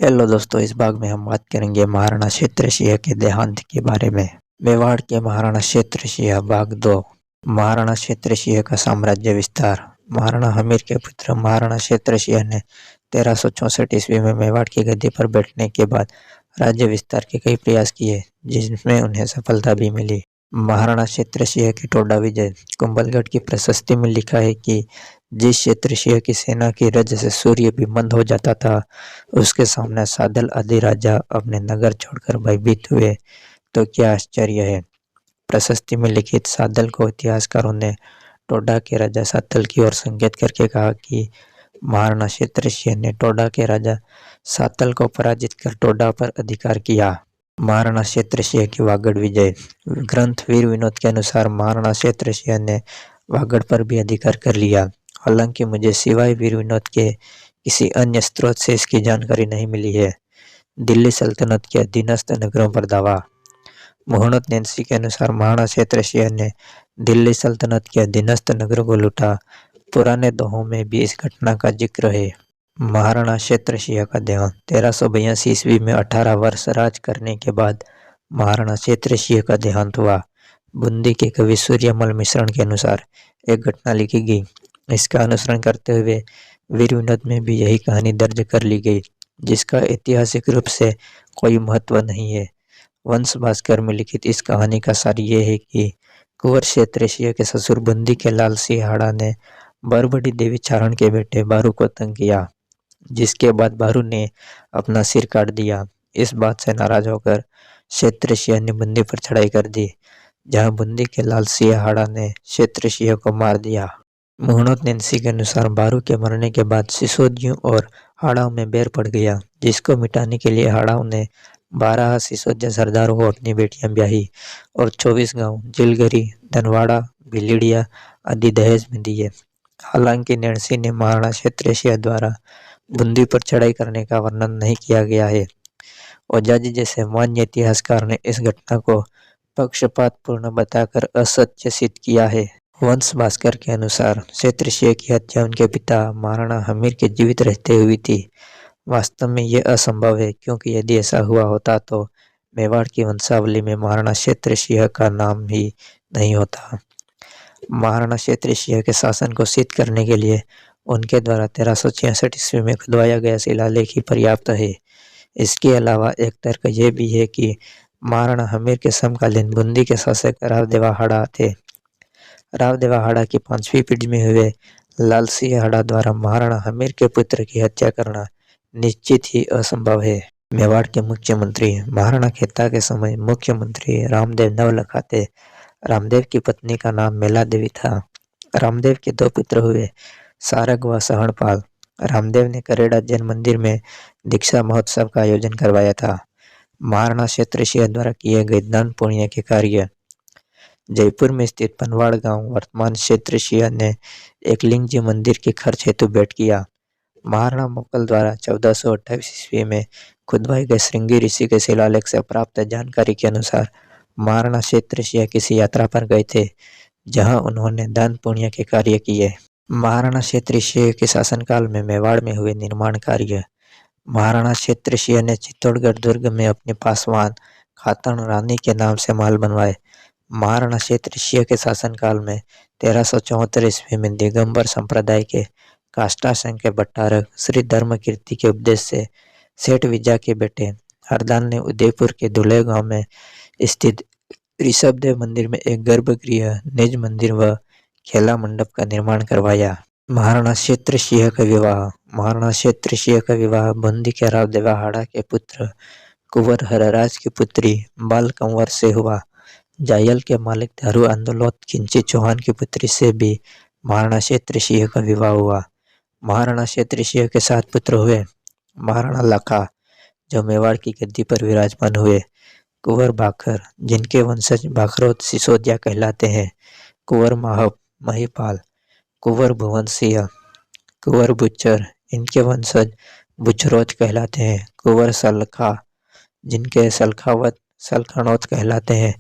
Hello दोस्तों, इस भाग में हम बात करेंगे महाराणा क्षेत्र सिंह के देहांत के बारे में। मेवाड़ के महाराणा क्षेत्र सिंह भाग 2। महाराणा क्षेत्र सिंह का साम्राज्य विस्तार। महाराणा हमीर के पुत्र महाराणा क्षेत्र सिंह ने 1364 ईस्वी में मेवाड़ की गद्दी पर बैठने के बाद राज्य विस्तार के कई प्रयास किए, जिसमें उन्हें सफलता भी मिली। महाराणा क्षेत्र सिंह की टोडा विजय। कुंभलगढ़ की प्रशस्ति में लिखा है कि जिस क्षेत्र सिंह की सेना की रज से सूर्य भी मंद हो जाता था, उसके सामने सादल आदि राजा अपने नगर छोड़कर भयभीत हुए, तो क्या आश्चर्य है। प्रशस्ति में लिखित सादल को इतिहासकारों ने टोडा के राजा सातल की ओर संकेत करके कहा कि महाराणा क्षेत्र सिंह ने टोडा के राजा सातल को पराजित कर टोडा पर अधिकार किया। महाराणा क्षेत्र सिंह की वागड़ विजय। ग्रंथ वीर विनोद के अनुसार महाराणा क्षेत्र सिंह ने वागड़ पर भी अधिकार कर लिया। हालांकि मुझे सिवाय वीर विनोद के किसी अन्य स्रोत से इसकी जानकारी नहीं मिली है। दिल्ली सल्तनत के अधीनस्थ नगरों पर दावा। मुहम्मद नैन्सी के अनुसार महाराणा क्षेत्र सिंह ने दिल्ली सल्तनत के अधीनस्थ नगरों को लूटा। पुराने दोहों में भी इस घटना का जिक्र है। महाराणा क्षेत्र सिंह का देहांत। 1382 ईस्वी में 18 वर्ष राज करने के बाद महाराणा क्षेत्र सिंह का देहांत हुआ। बूंदी के कवि सूर्यमल मिश्रण के अनुसार एक घटना लिखी गई। इसका अनुसरण करते हुए वीर विनोद में भी यही कहानी दर्ज कर ली गई, जिसका ऐतिहासिक रूप से कोई महत्व नहीं है। वंश भास्कर में लिखित इस कहानी का सार ये है कि कुंवर क्षेत्र सिंह के ससुर बूंदी के लाल सिंह हाड़ा ने बरबड़ी देवी चारण के बेटे बारू को तंग किया, जिसके बाद बारू ने अपना सिर काट दिया। इस बात से नाराज होकर क्षेत्र सिंह ने बूंदी पर चढ़ाई कर दी, जहां बूंदी के लाल सिंह हाड़ा ने क्षेत्र सिंह को मार दिया। मुहम्मद नैन्सी के अनुसार बारू के मरने के बाद सिसोदियों और हाड़ाओं में बैर पड़ गया, जिसको मिटाने के लिए हाड़ाओं ने 12 सिसोदिया सरदारों को अपनी बेटियां ब्याही और 24 गांव जिलगरी, धनवाड़ा, भिलिड़िया आदि दहेज में दिए। हालांकि नैन्सी ने महाराणा क्षेत्र सिंह द्वारा बूंदी पर चढ़ाई करने का वर्णन नहीं किया गया है। ओजाजी जैसे मान्य इतिहासकार ने इस घटना को पक्षपातपूर्ण बताकर असत्य सिद्ध किया है। वंश भास्कर के अनुसार क्षेत्र सिंह की हत्या उनके पिता महाराणा हमीर के जीवित रहते हुई थी। वास्तव में यह असंभव है, क्योंकि यदि ऐसा हुआ होता तो मेवाड़ की वंशावली में महाराणा क्षेत्र सिंह का नाम ही नहीं होता। महाराणा क्षेत्र सिंह के शासन को सिद्ध करने के लिए उनके द्वारा 1366 ईस्वी में खुदवाया गया शिलालेख ही पर्याप्त है। इसके अलावा एक तर्क यह भी है कि महाराणा हमीर के समकालीन बूंदी के शासक रावदेवा हाड़ा थे। रावदेवा हाड़ा की 5वीं पीढ़ी में हुए लाल सिंह हाड़ा द्वारा महाराणा हमीर के पुत्र की हत्या करना निश्चित ही असंभव है। मेवाड़ के मुख्यमंत्री। महाराणा खेता के समय मुख्यमंत्री रामदेव नवलखा थे। रामदेव की पत्नी का नाम मेला देवी था। रामदेव के 2 पुत्र हुए, सारंग व सहणपाल। रामदेव ने करेड़ा जैन मंदिर में दीक्षा महोत्सव का आयोजन करवाया था। महाराणा क्षेत्र सिंह द्वारा किए गए दान पुण्य के कार्य। जयपुर में स्थित पनवाड़ गांव वर्तमान क्षेत्र सिंह ने एक लिंग मंदिर के खर्च हेतु भेंट किया। महाराणा मोकल द्वारा 1428 ईस्वी में खुदवाए गए श्रृंगी ऋषि के शिलालेख से प्राप्त जानकारी के अनुसार महाराणा क्षेत्र सिंह किसी यात्रा पर गए थे, जहां उन्होंने दान पुण्य के कार्य किए। महाराणा क्षेत्र सिंह के शासनकाल में मेवाड़ में हुए निर्माण कार्य। महाराणा क्षेत्र सिंह ने चित्तौड़गढ़ दुर्ग में अपने पासवान खातन रानी के नाम से महल बनवाए। महाराणा क्षेत्र सिंह के शासनकाल में 1374 ईस्वी में दिगंबर संप्रदाय के काष्टा संघ के भट्टारक श्री धर्मकीर्ति के उपदेश से सेठ विजा के बेटे हरदान ने उदयपुर के दुले गांव में स्थित ऋषभदेव मंदिर में एक गर्भगृह, निज मंदिर व खेला मंडप का निर्माण करवाया। महाराणा क्षेत्र सिंह का विवाह। महाराणा क्षेत्र सिंह का विवाह बूंदी के रावदेवा हाड़ा के पुत्र कुंवर हरराज की पुत्री बाल कंवर से हुआ। जायल के मालिक दारू आंदोलत खिंची चौहान की पुत्री से भी महाराणा क्षेत्र सिंह का विवाह हुआ। महाराणा क्षेत्र सिंह के 7 पुत्र हुए। महाराणा लखा, जो मेवाड़ की गद्दी पर विराजमान हुए। कुंवर बाखर, जिनके वंशज बाखरोत सिसोदिया कहलाते हैं। कुंवर माहब महिपाल, कुंवर भुवन सिंह, कुंवर बुच्चर, इनके वंशज बुचरोच कहलाते हैं। कुंवर सलखा, जिनके सलखावत सलखानोत कहलाते हैं।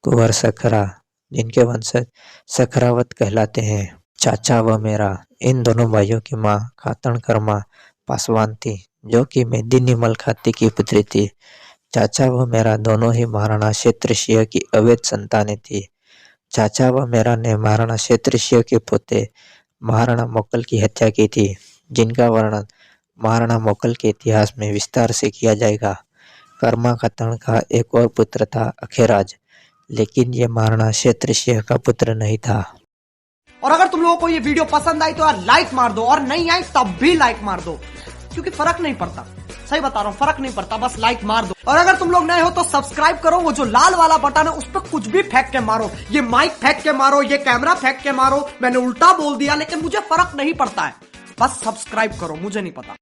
कुंवर सखरा, जिनके वंशज सखरावत कहलाते हैं। चाचा व मेरा, इन दोनों भाइयों की मां खातन कर्मा पासवान थी, जो कि मेदिनीमल खाती की पुत्री थी। चाचा व मेरा दोनों ही महाराणा क्षेत्र सिंह की अवैध संतानें थी। चाचा व मेरा ने महाराणा क्षेत्र सिंह के पोते महाराणा मोकल की हत्या की थी, जिनका वर्णन महाराणा मोकल के इतिहास में विस्तार से किया जाएगा। कर्मा खतन का एक और पुत्र था अखेराज, लेकिन ये महाराणा क्षेत्र सिंह का पुत्र नहीं था। और अगर तुम लोगों को ये वीडियो पसंद आई तो यार लाइक मार दो, और नहीं आई तब भी लाइक मार दो, क्योंकि फर्क नहीं पड़ता। सही बता रहा हूँ, फर्क नहीं पड़ता, बस लाइक मार दो। और अगर तुम लोग नए हो तो सब्सक्राइब करो, वो जो लाल वाला बटन है उस पर कुछ भी फेंक के मारो, ये माइक फेंक के मारो, ये कैमरा फेंक के मारो, मैंने उल्टा बोल दिया लेकिन मुझे फर्क नहीं पड़ता है, बस सब्सक्राइब करो, मुझे नहीं पता।